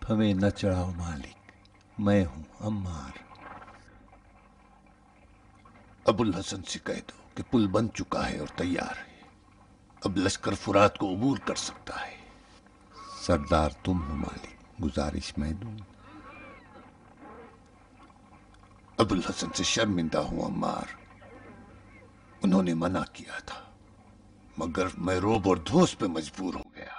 ہمیں نہ چڑھاؤ مالک، میں ہوں عمار۔ ابوالحسن سے کہہ دو کہ پل بن چکا ہے اور تیار ہے، اب لشکر فرات کو عبور کر سکتا ہے۔ سردار تم ہو مالک، گزارش میں دوں۔ ابوالحسن سے شرمندہ ہوں عمار، انہوں نے منع کیا تھا مگر میں روب اور دھوس پہ مجبور ہو گیا۔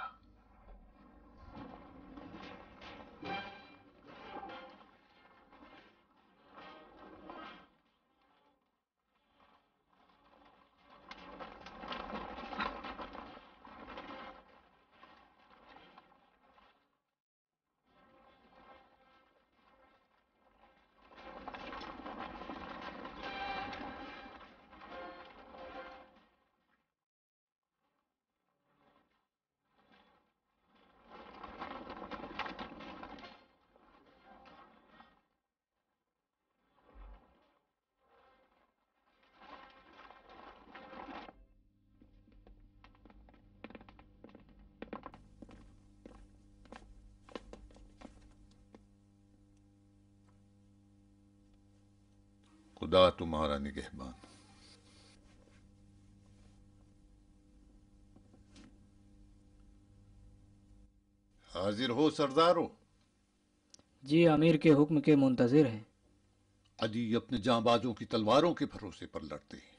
خدا تمہارا نگہبان۔ حاضر ہو سردارو؟ جی امیر کے حکم کے منتظر ہیں۔ علی اپنے جاں بازوں کی تلواروں کے بھروسے پر لڑتے ہیں۔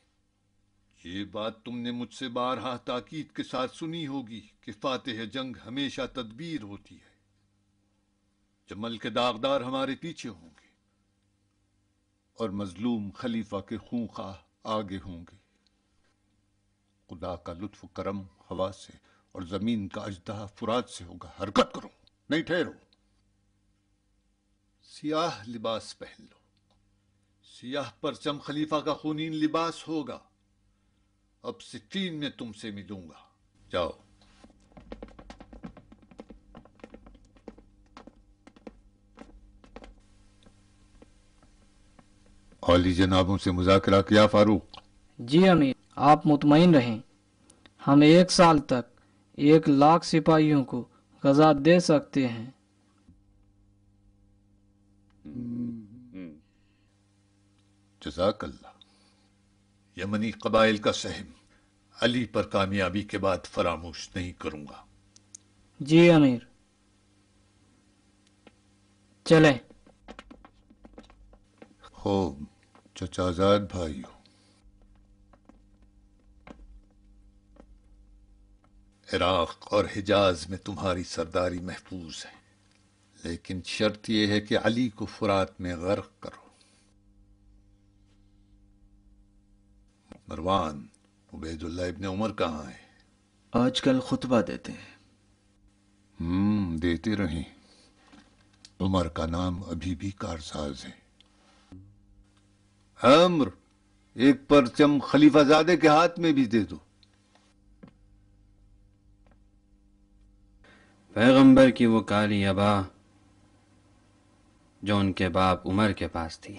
یہ بات تم نے مجھ سے بارہا تاکید کے ساتھ سنی ہوگی کہ فاتح جنگ ہمیشہ تدبیر ہوتی ہے۔ جمل کے داغدار ہمارے پیچھے ہوں گے اور مظلوم خلیفہ کے خونخواہ آگے ہوں گے۔ خدا کا لطف و کرم ہوا سے اور زمین کا اژدہا فرات سے ہوگا۔ حرکت کرو، نہیں ٹھہرو۔ سیاہ لباس پہن لو، سیاہ پرچم خلیفہ کا خونین لباس ہوگا۔ اب صفین میں تم سے ملوں گا، جاؤ۔ اولی جنابوں سے مذاکرہ کیا فاروق؟ جی امیر، آپ مطمئن رہیں، ہم 1 سال تک 1,00,000 سپاہیوں کو غزا دے سکتے ہیں۔ جزاک اللہ۔ یمنی قبائل کا سہم علی پر کامیابی کے بعد فراموش نہیں کروں گا۔ جی امیر، چلیں۔ خوب چچا زاد بھائیو، عراق اور حجاز میں تمہاری سرداری محفوظ ہے، لیکن شرط یہ ہے کہ علی کو فرات میں غرق کرو۔ مروان، عبید اللہ ابن عمر کہاں ہے؟ آج کل خطبہ دیتے ہیں۔ دیتے رہیں، عمر کا نام ابھی بھی کارساز ہے۔ عمر، ایک پرچم خلیفہ زادے کے ہاتھ میں بھی دے دو۔ پیغمبر کی وہ کالی عبا جو ان کے باپ عمر کے پاس تھی۔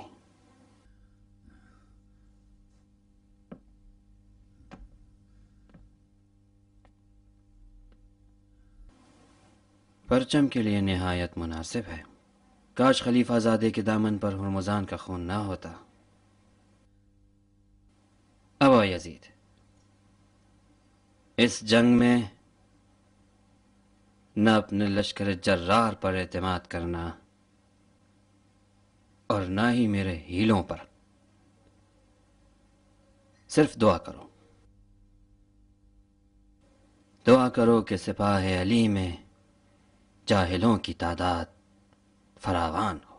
پرچم کے لیے نہایت مناسب ہے۔ کاش خلیفہ زادے کے دامن پر ہرمزان کا خون نہ ہوتا۔ ابا یزید، اس جنگ میں نہ اپنے لشکر جرار پر اعتماد کرنا اور نہ ہی میرے ہیلوں پر، صرف دعا کرو، دعا کرو کہ سپاہ علی میں جاہلوں کی تعداد فراوان ہو۔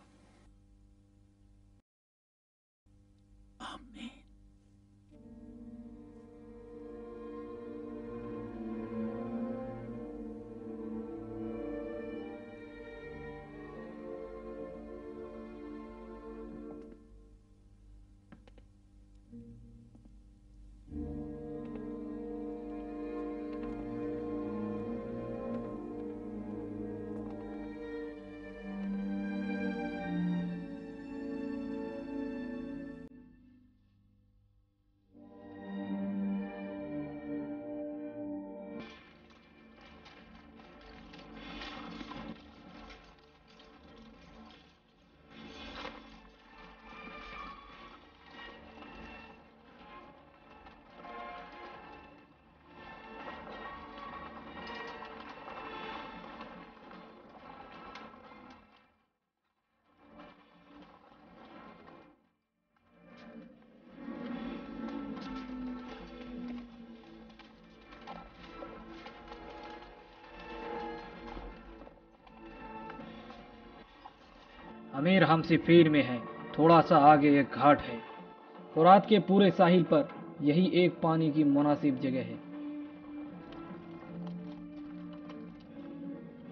امیر ہم صفین میں ہے، تھوڑا سا آگے ایک گھاٹ ہے۔ فرات کے پورے ساحل پر یہی ایک پانی کی مناسب جگہ ہے۔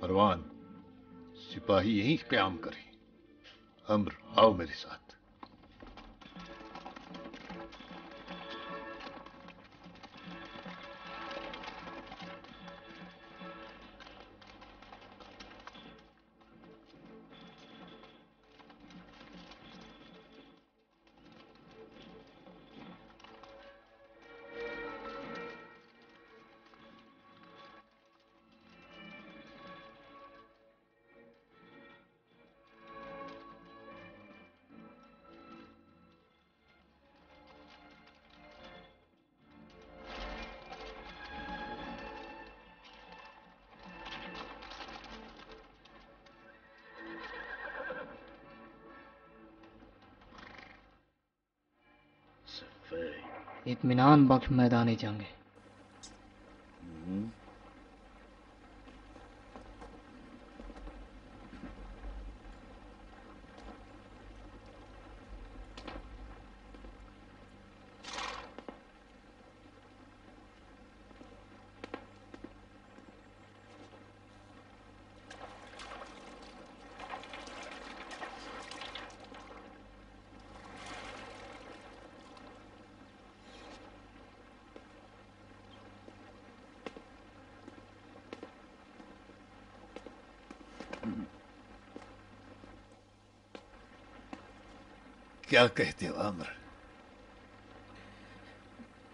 مروان، سپاہی یہیں قیام کریں۔ امر، آؤ میرے ساتھ۔ اطمینان بخش میدان جنگ ہے۔ کیا کہتے ہو عامر؟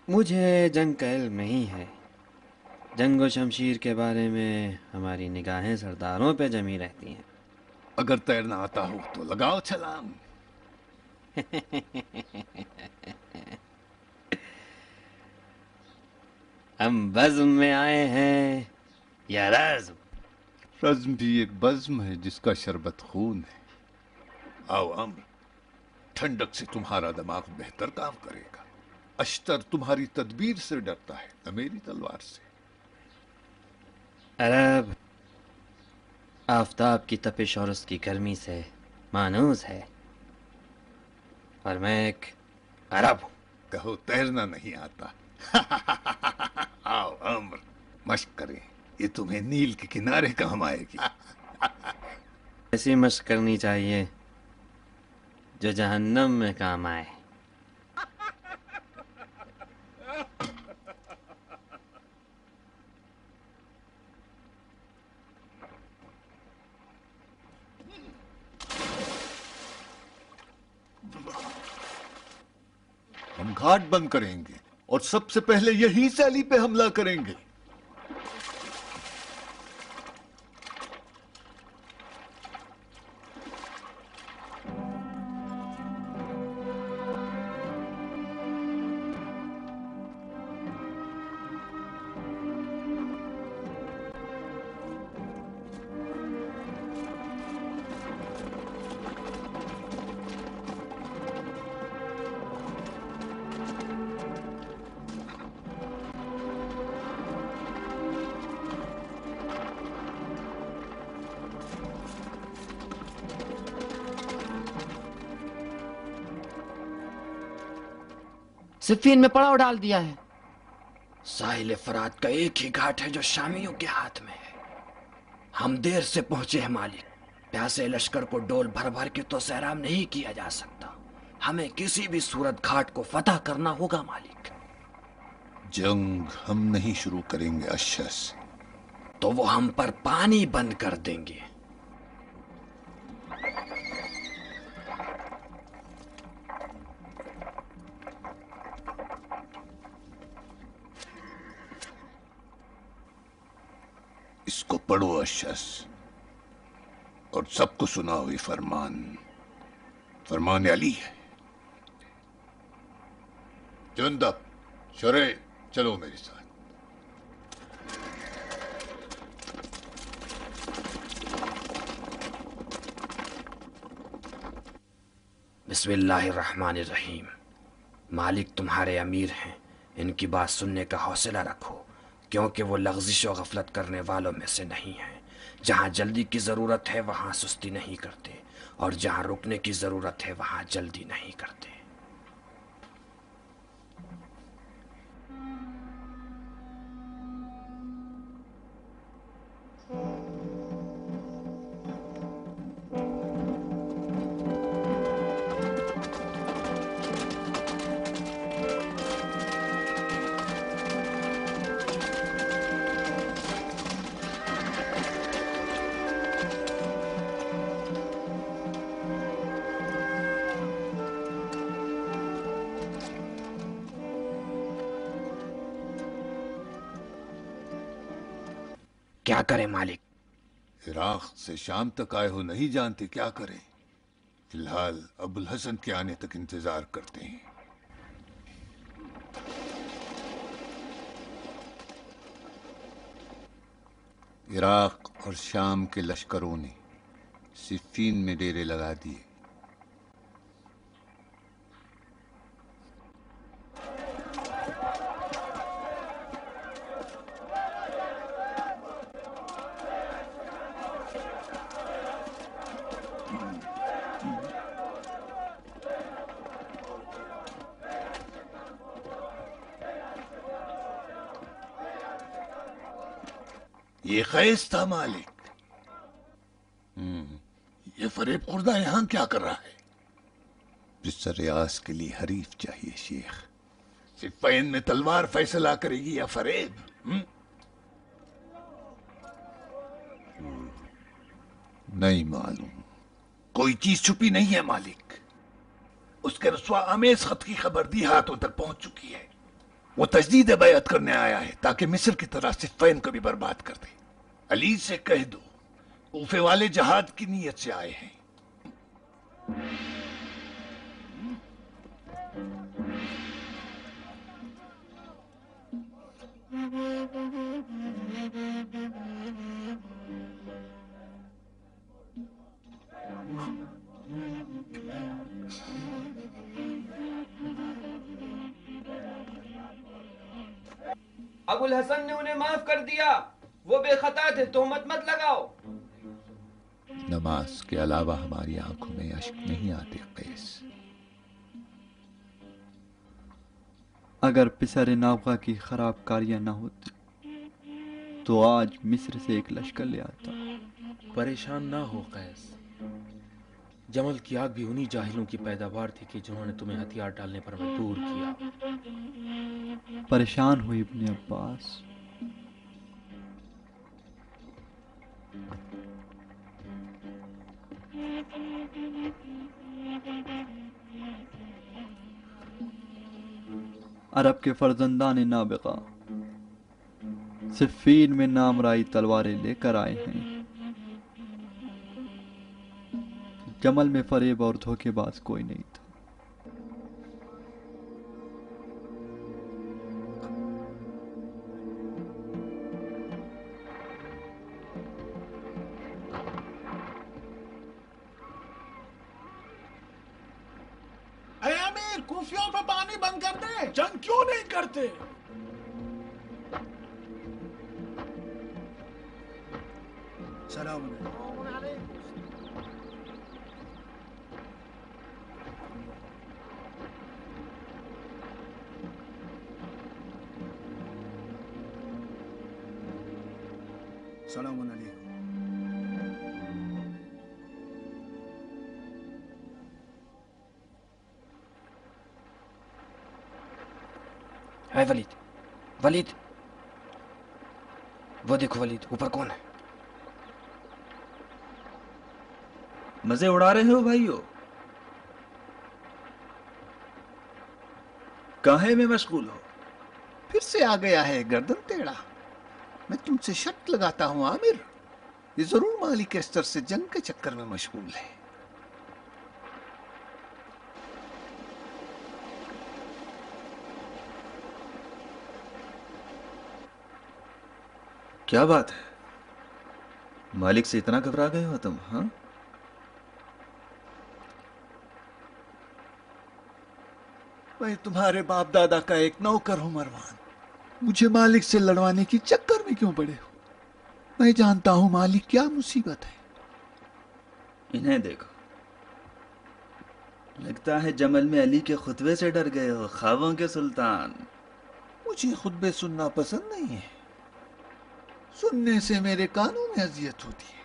مجھے جنگ کا علم نہیں ہے۔ جنگ و شمشیر کے بارے میں ہماری نگاہیں سرداروں پہ جمی رہتی ہیں۔ اگر تیرنا آتا ہو تو لگاؤ چھلانگ۔ ہم بزم میں آئے ہیں یا رزم؟ رزم بھی ایک بزم ہے جس کا شربت خون ہے۔ آؤ عامر، ٹھنڈک سے تمہارا دماغ بہتر کام کرے گا۔ اشتر تمہاری تدبیر سے ڈرتا ہے، نہ میری تلوار سے۔ عرب آفتاب کی تپش اور اس کی گرمی سے مانوس ہے، اور میں ایک عرب ہوں۔ کہو تیرنا نہیں آتا۔ آؤ عامر، مشق کریں، یہ تمہیں نیل کے کنارے کام آئے گی۔ ایسی مشق کرنی چاہیے جو جہنم میں کام آئے۔ ہم گھاٹ بند کریں گے اور سب سے پہلے یہیں سے علی پہ حملہ کریں گے۔ صفین میں پڑاؤ ڈال دیا ہے۔ ساحل فرات کا ایک ہی گھاٹ ہے جو شامیوں کے ہاتھ میں ہے۔ ہم دیر سے پہنچے ہیں مالک۔ پیاسے لشکر کو ڈول بھر بھر کے تو سیراب نہیں کیا جا سکتا۔ ہمیں کسی بھی صورت گھاٹ کو فتح کرنا ہوگا مالک۔ جنگ ہم نہیں شروع کریں گے اشس۔ تو وہ ہم پر پانی بند کر دیں گے۔ اس کو پڑھو اشس، اور سب کو سناؤ یہ فرمان، فرمان علی ہے۔ جندب، شرے، چلو میرے ساتھ۔ بسم اللہ الرحمن الرحیم۔ مالک تمہارے امیر ہیں، ان کی بات سننے کا حوصلہ رکھو، کیونکہ وہ لغزش و غفلت کرنے والوں میں سے نہیں ہیں۔ جہاں جلدی کی ضرورت ہے وہاں سستی نہیں کرتے، اور جہاں رکنے کی ضرورت ہے وہاں جلدی نہیں کرتے۔ کیا کریں مالک؟ عراق سے شام تک آئے ہو، نہیں جانتے کیا کریں؟ فی الحال ابو الحسن کے آنے تک انتظار کرتے ہیں۔ عراق اور شام کے لشکروں نے صفین میں ڈیرے لگا دیے۔ یہ خیز تھا مالک۔ یہ فریب خوردہ یہاں کیا کر رہا ہے؟ جس ریاض کے لیے حریف چاہیے شیخ۔ صفین میں تلوار فیصلہ کرے گی یا فریب؟ نہیں معلوم، کوئی چیز چھپی نہیں ہے مالک۔ اس کے رسوا آمیز خط کی خبر دی ہاتھوں تک پہنچ چکی ہے۔ وہ تجدید بیعت کرنے آیا ہے تاکہ مصر کی طرح صفین کو بھی برباد کر دے۔ علی سے کہہ دو کوفے والے جہاد کی نیت سے آئے ہیں۔ ابو الحسن نے انہیں معاف کر دیا، وہ بے خطا تھے، تہمت مت لگاؤ۔ نماز کے علاوہ ہماری آنکھوں میں اشک نہیں آتے قیس۔ اگر پسر نابغہ کی خراب کاریاں نہ ہوتی تو آج مصر سے ایک لشکر لے آتا۔ پریشان نہ ہو قیس، جمل کی آگ بھی انہی جاہلوں کی پیداوار تھی کہ جنہوں نے تمہیں ہتھیار ڈالنے پر مجبور کیا۔ پریشان ہوئی ابن عباس۔ عرب کے فرزندان نابغہ صفین میں نامرائی تلواریں لے کر آئے ہیں۔ جمل میں فریب اور دھوکے باز کوئی نہیں تھا۔ اے امیر، کوفیوں پہ پانی بند کر دے۔ جنگ کیوں نہیں کرتے؟ سلام علیکم۔ سلام علیکم۔ اے ولید، ولید، وہ دیکھو ولید، اوپر کون ہے؟ مزے اڑا رہے ہو بھائیو؟ کاہے میں مشغول ہو؟ پھر سے آ گیا ہے گردن ٹیڑھا۔ میں تم سے شرط لگاتا ہوں عامر، یہ ضرور مالک استر سے جنگ کے چکر میں مشغول ہے۔ کیا بات ہے؟ مالک سے اتنا گھبرا گئے ہو تم؟ ہاں، میں تمہارے باپ دادا کا ایک نوکر ہوں مروان، مجھے مالک سے لڑوانے کی چکر میں کیوں پڑے ہو؟ میں جانتا ہوں مالک کیا مصیبت ہے۔ انہیں دیکھو، لگتا ہے جمل میں علی کے خطبے سے ڈر گئے ہو، خوابوں کے سلطان۔ مجھے خطبے سننا پسند نہیں ہے، سننے سے میرے کانوں میں اذیت ہوتی ہے۔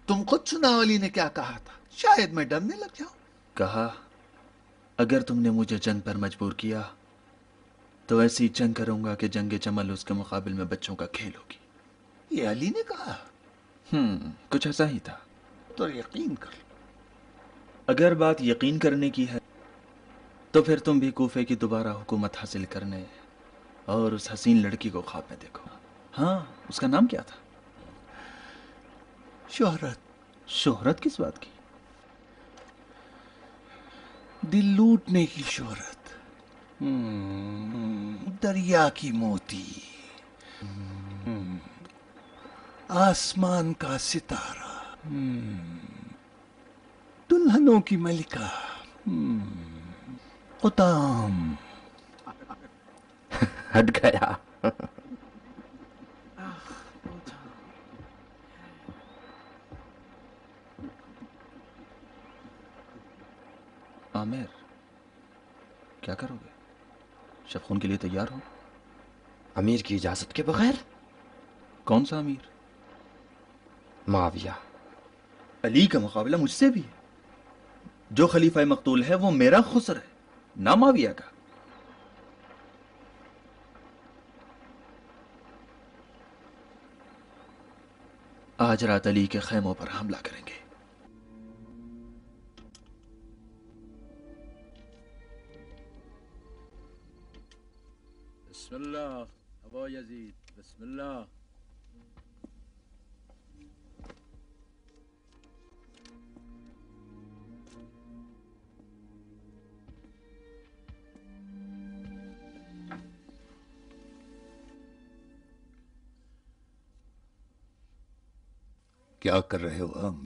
تم خود سنا علی نے کیا کہا تھا، شاید میں ڈرنے لگ جاؤں۔ کہا اگر تم نے مجھے جنگ پر مجبور کیا تو ایسی جنگ کروں گا کہ جنگ جمل اس کے مقابل میں بچوں کا کھیل ہوگی۔ یہ علی نے کہا؟ کچھ ایسا ہی تھا۔ تو یقین کر لو۔ اگر بات یقین کرنے کی ہے تو پھر تم بھی کوفے کی دوبارہ حکومت حاصل کرنے اور اس حسین لڑکی کو خواب میں دیکھو۔ ہاں، اس کا نام کیا تھا؟ شہرت۔ شہرت کس بات کی؟ دل لوٹنے کی شہرت، دریا کی موتی، آسمان کا ستارہ، دلہنوں کی ملکہ، قطام۔ ہٹ گیا۔ عامر، کیا کرو گے؟ شبخون کے لیے تیار ہو؟ امیر کی اجازت کے بغیر؟ کون سا امیر؟ معاویہ۔ علی کا مقابلہ مجھ سے بھی ہے۔ جو خلیفہ مقتول ہے وہ میرا خسر ہے، نہ معاویہ کا۔ آج رات علی کے خیموں پر حملہ کریں گے۔ بسم اللہ ابا یزید، بسم اللہ۔ کیا کر رہے ہو عمر؟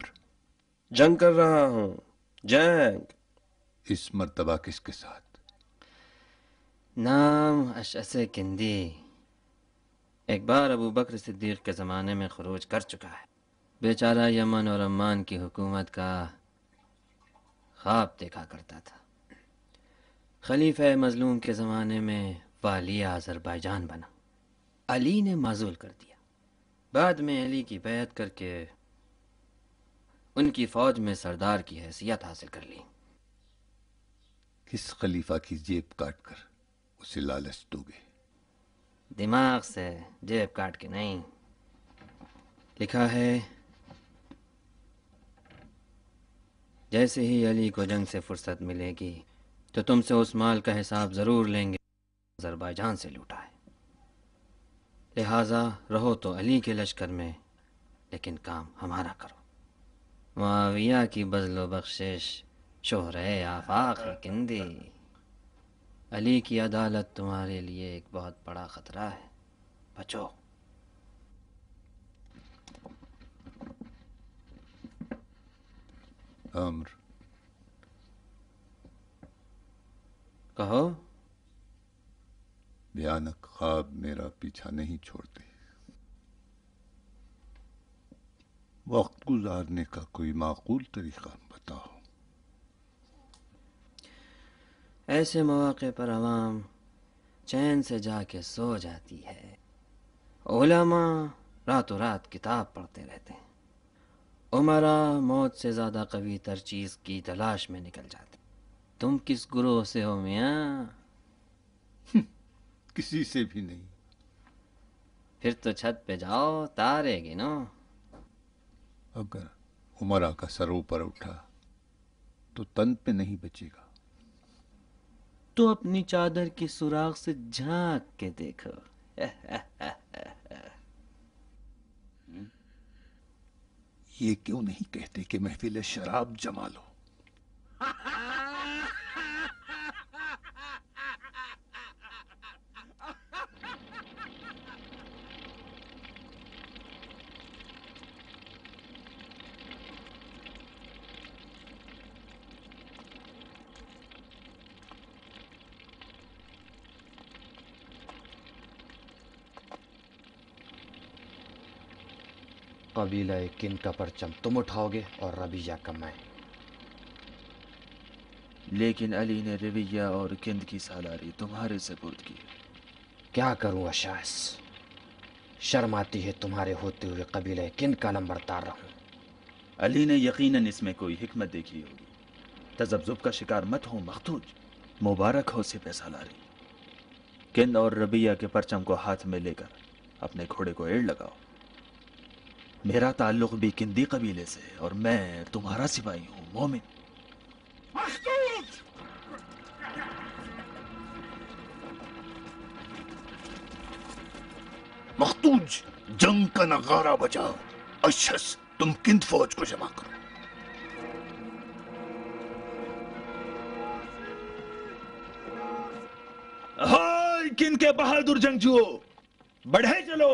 جنگ کر رہا ہوں، جنگ۔ اس مرتبہ کس کے ساتھ؟ نام اشعث کندی، ایک بار ابو بکر صدیق کے زمانے میں خروج کر چکا ہے۔ بیچارہ یمن اور عمان کی حکومت کا خواب دیکھا کرتا تھا۔ خلیفہ مظلوم کے زمانے میں والی آذربائیجان بنا، علی نے معزول کر دیا۔ بعد میں علی کی بیعت کر کے ان کی فوج میں سردار کی حیثیت حاصل کر لی۔ کس خلیفہ کی جیب کاٹ کر اسے لالچ دو گے؟ دماغ سے جیب کاٹ کے نہیں، لکھا ہے جیسے ہی علی کو جنگ سے فرصت ملے گی تو تم سے اس مال کا حساب ضرور لیں گے آذربائیجان سے لوٹا ہے، لہٰذا رہو تو علی کے لشکر میں لیکن کام ہمارا کرو۔ معاویہ کی بذل و بخشش شہرے آفاق ہے کندی، علی کی عدالت تمہارے لیے ایک بہت بڑا خطرہ ہے، بچو۔ عمر، کہو۔ بھیانک خواب میرا پیچھا نہیں چھوڑتے، وقت گزارنے کا کوئی معقول طریقہ بتاؤ۔ ایسے مواقع پر عوام چین سے جا کے سو جاتی ہے، علماء راتوں رات کتاب پڑھتے رہتے ہیں، عمراء موت سے زیادہ قوی تر چیز کی تلاش میں نکل جاتے۔ تم کس گروہ سے ہو میاں؟ کسی سے بھی نہیں۔ پھر تو چھت پہ جاؤ، تارے گنو۔ اگر عمرہ کا سر اوپر اٹھا تو تن پہ نہیں بچے گا۔ تو اپنی چادر کی سوراخ سے جھانک کے دیکھو۔ یہ کیوں نہیں کہتے کہ محفل شراب جما لو؟ قبیلہ کن کا پرچم تم اٹھاؤ گے اور ربیہ کا میں۔ لیکن علی نے رویہ اور کند کی سالاری تمہارے سپرد کی. کیا کروں اشعث، شرم آتی ہے تمہارے ہوتے ہوئے قبیلہ کند کا نمبر تار رہوں. علی نے یقیناً اس میں کوئی حکمت دیکھی ہوگی. تذبذب کا شکار مت ہو مختوج، مبارک ہو سپہ سالاری. کند اور ربیہ کے پرچم کو ہاتھ میں لے کر اپنے گھوڑے کو ایڑ لگاؤ. میرا تعلق بھی کندی قبیلے سے ہے اور میں تمہارا سپاہی ہوں مومن. مختوج، جنگ کا نغارہ بجاؤ. اشس، تم کند فوج کو جمع کرو. ہائے کند کے بہادر جنگجوؤ، بڑھے چلو.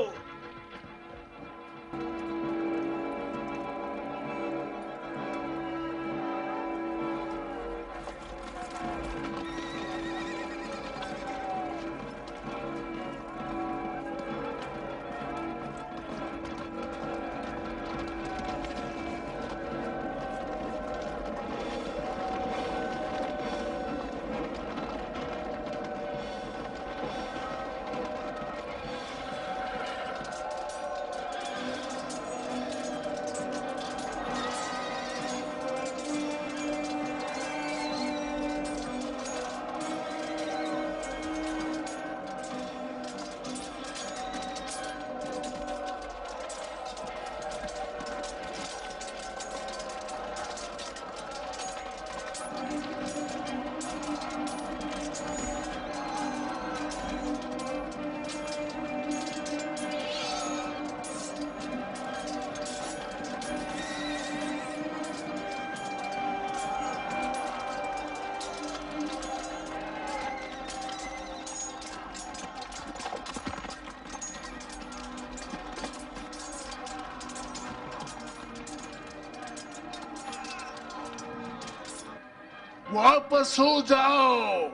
واپس ہو جاؤ.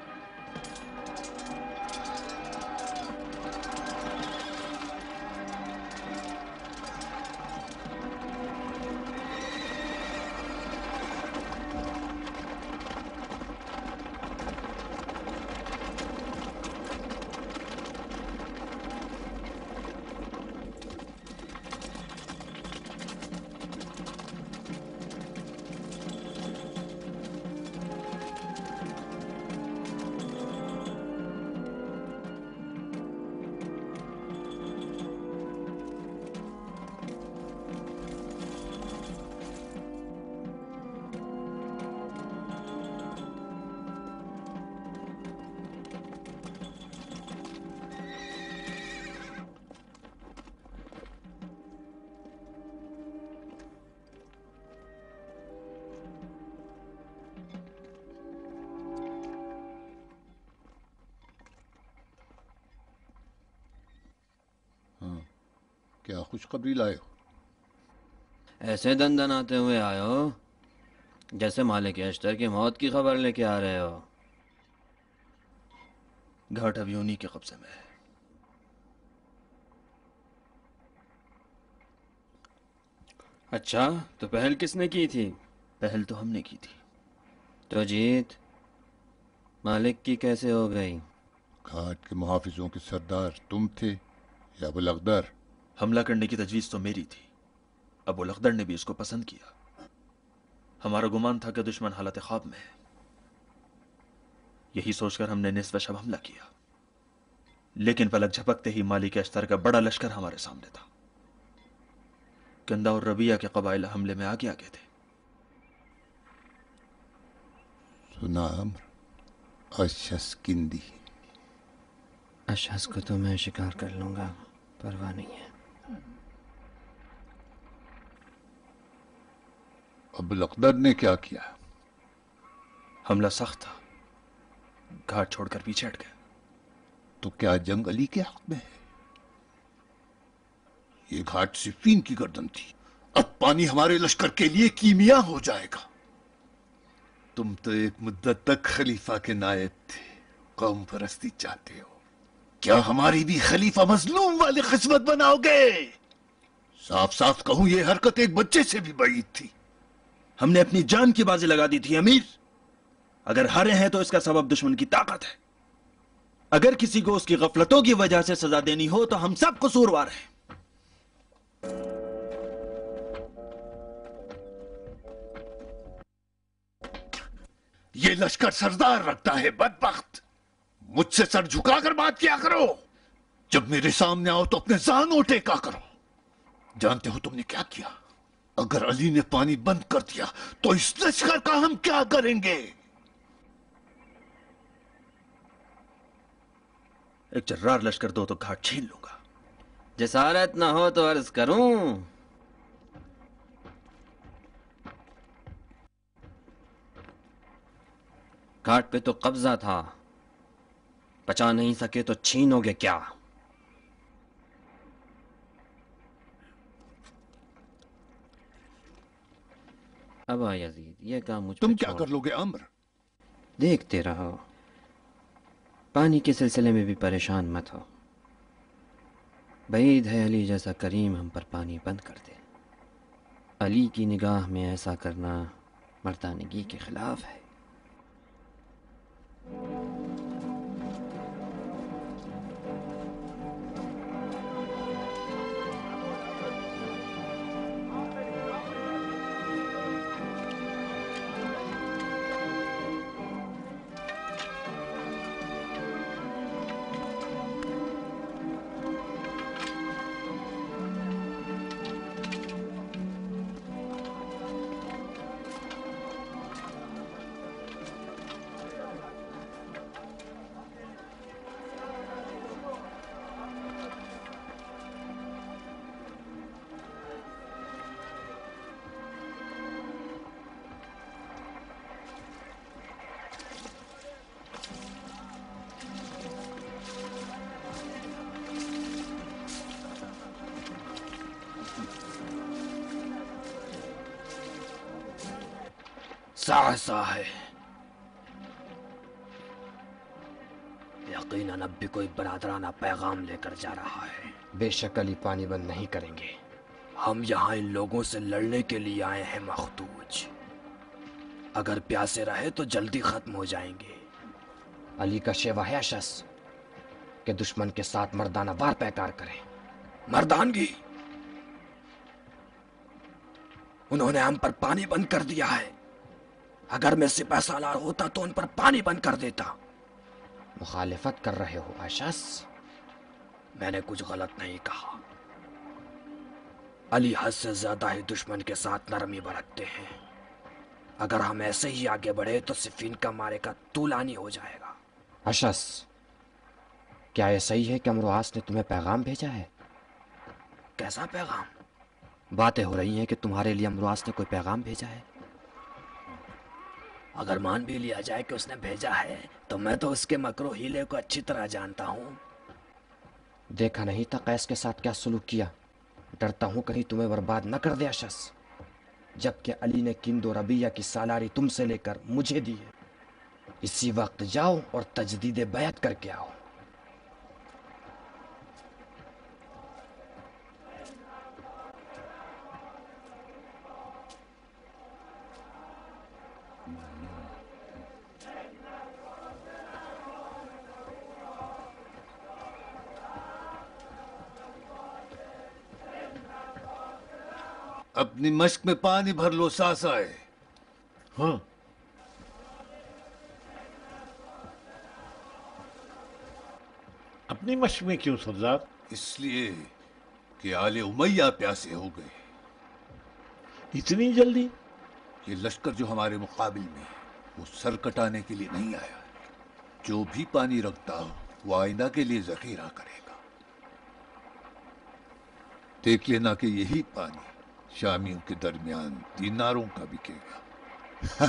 کیا خوشخبری لائے ہو؟ ایسے دندناتے ہوئے آئے ہو جیسے مالک اشتر کی موت کی خبر لے کے آ رہے ہو. گھاٹ ابھی انہی کے قبضے میں ہے. اچھا، تو پہل کس نے کی تھی؟ پہل تو ہم نے کی تھی. تو جیت مالک کی کیسے ہو گئی؟ گھاٹ کے محافظوں کے سردار تم تھے یا ابو الاخضر؟ حملہ کرنے کی تجویز تو میری تھی. ابو الاخضر نے بھی اس کو پسند کیا. ہمارا گمان تھا کہ دشمن حالت خواب میں ہے. یہی سوچ کر ہم نے نصف شب حملہ کیا. لیکن پلک جھپکتے ہی مالک اشتر کا بڑا لشکر ہمارے سامنے تھا. کندا اور ربیہ کے قبائل حملے میں آگے آگے تھے. سنا امر، اشس کندی. اشخاص کو تو میں شکار کر لوں گا، پرواہ نہیں ہے. ابو الاخضر نے کیا کیا؟ حملہ سخت تھا، گھاٹ چھوڑ کر پیچھے ہٹ گئے. تو کیا جنگ علی کے حق میں ہے؟ یہ گھاٹ صفین کی گردن تھی. اب پانی ہمارے لشکر کے لیے کیمیا ہو جائے گا. تم تو ایک مدت تک خلیفہ کے نائب تھے، قوم پرستی چاہتے ہو. کیا ہماری بھی خلیفہ مظلوم والی قسمت بناؤ گے؟ صاف صاف کہوں، یہ حرکت ایک بچے سے بھی بعید تھی. ہم نے اپنی جان کی بازی لگا دی تھی امیر. اگر ہارے ہیں تو اس کا سبب دشمن کی طاقت ہے. اگر کسی کو اس کی غفلتوں کی وجہ سے سزا دینی ہو تو ہم سب قصوروار ہیں. یہ لشکر سردار رکھتا ہے بدبخت. مجھ سے سر جھکا کر بات کیا کرو. جب میرے سامنے آؤ تو اپنے زانوں ٹیکا کرو. جانتے ہو تم نے کیا کیا؟ اگر علی نے پانی بند کر دیا تو اس لشکر کا ہم کیا کریں گے؟ ایک جرار لشکر دو تو گھاٹ چھین لوں گا. جسارت نہ ہو تو عرض کروں. گھاٹ پہ تو قبضہ تھا، بچا نہیں سکے تو چھینو گے کیا؟ ابا یزید یہ کام مجھ پہ تم کیا چھوڑ. کر لو گے امر؟ دیکھتے رہو. پانی کے سلسلے میں بھی پریشان مت ہو. بعید ہے علی جیسا کریم ہم پر پانی بند کر دے. علی کی نگاہ میں ایسا کرنا مردانگی کے خلاف ہے. سا ہے. یقیناً اب بھی کوئی برادرانہ پیغام لے کر جا رہا ہے. بے شک علی پانی بند نہیں کریں گے. ہم یہاں ان لوگوں سے لڑنے کے لیے آئے ہیں مختوج. اگر پیاسے رہے تو جلدی ختم ہو جائیں گے. علی کا شیوا ہے اشس کہ دشمن کے ساتھ مردانہ وار پیکار کریں. مردانگی. انہوں نے ہم پر پانی بند کر دیا ہے. اگر میں سپہ سالار ہوتا تو ان پر پانی بند کر دیتا. مخالفت کر رہے ہو اشس؟ میں نے کچھ غلط نہیں کہا. علی حد سے زیادہ ہی دشمن کے ساتھ نرمی برتتے ہیں. اگر ہم ایسے ہی آگے بڑھے تو صفین کا مارے کا طولانی ہو جائے گا. اشس، کیا یہ صحیح ہے کہ امروآس نے تمہیں پیغام بھیجا ہے؟ کیسا پیغام؟ باتیں ہو رہی ہیں کہ تمہارے لیے امروآس نے کوئی پیغام بھیجا ہے. اگر مان بھی لیا جائے کہ اس نے بھیجا ہے تو میں تو اس کے مکر و ہیلے کو اچھی طرح جانتا ہوں. دیکھا نہیں تھا قیس کے ساتھ کیا سلوک کیا. ڈرتا ہوں کہیں تمہیں برباد نہ کر دے اشس. جبکہ علی نے کند و ربیہ کی سالاری تم سے لے کر مجھے دی ہے. اسی وقت جاؤ اور تجدید بیعت کر کے آؤ. اپنی مشق میں پانی بھر لو ساسائے. ہاں اپنی مشق میں کیوں سردار؟ اس لیے کہ آل امیہ پیاسے ہو گئے. اتنی جلدی؟ یہ لشکر جو ہمارے مقابل میں ہے وہ سر کٹانے کے لیے نہیں آیا. جو بھی پانی رکھتا ہو وہ آئندہ کے لیے ذخیرہ کرے گا. دیکھ لینا کہ یہی پانی شامیوں کے درمیان دیناروں کا بکے گا.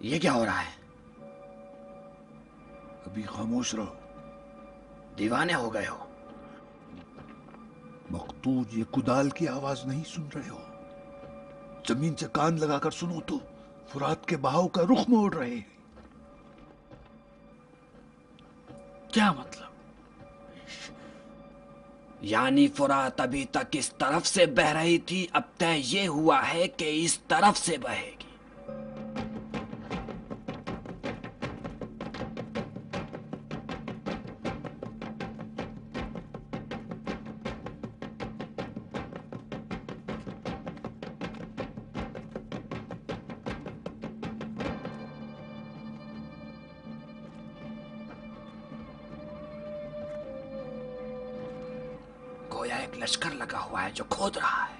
یہ کیا ہو رہا ہے؟ ابھی خاموش رہو. دیوانے ہو گئے ہو؟ مقتول یہ کدال کی آواز نہیں سن رہے ہو؟ زمین سے کان لگا کر سنو تو فرات کے بہاؤ کا رخ موڑ رہے ہیں. کیا مطلب؟ یعنی فرات ابھی تک اس طرف سے بہ رہی تھی، اب طے یہ ہوا ہے کہ اس طرف سے بہے گی. گویا ایک لشکر لگا ہوا ہے جو کھود رہا ہے.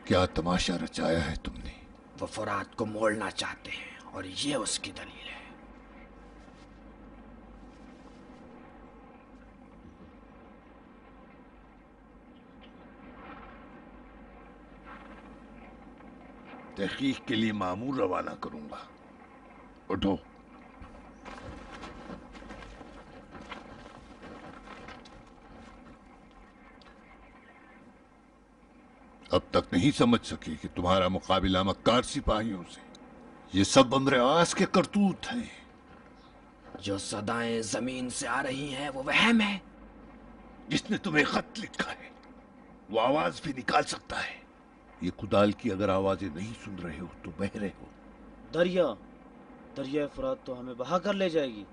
کیا تماشا رچایا ہے تم نے؟ وہ فرات کو موڑنا چاہتے ہیں اور یہ اس کی دلیل ہے. تحقیق کے لیے مامور روانہ کروں گا. اٹھو. اب تک نہیں سمجھ سکے کہ تمہارا مقابلہ مکار سپاہیوں سے. یہ سب امر آس کے کرتوت ہیں. جو صدائیں زمین سے آ رہی ہیں وہ وہم ہے. جس نے تمہیں خط لکھا ہے وہ آواز بھی نکال سکتا ہے. یہ کدال کی اگر آوازیں نہیں سن رہے ہو تو بہرے ہو. دریا فرات تو ہمیں بہا کر لے جائے گی.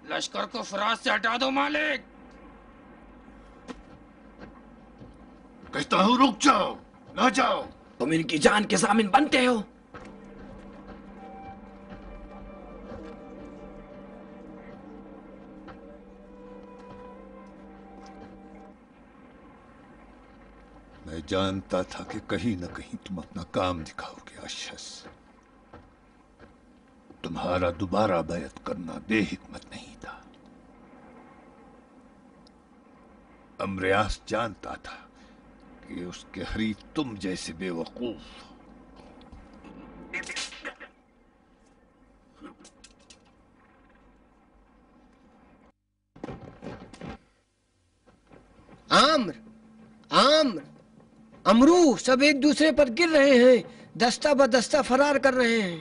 لشکر کو فرات سے ہٹا دو مالک. کہتا ہوں رک جاؤ، نہ جاؤ. تم ان کی جان کے ضامن بنتے ہو. میں جانتا تھا کہ کہیں نہ کہیں تم اپنا کام دکھاؤ گے اشس. تمہارا دوبارہ بیعت کرنا بے حکمت نہیں تھا. امریاس جانتا تھا کہ اس کے حریف تم جیسے بے وقوف. عامر امرو سب ایک دوسرے پر گر رہے ہیں، دستہ بدستہ فرار کر رہے ہیں.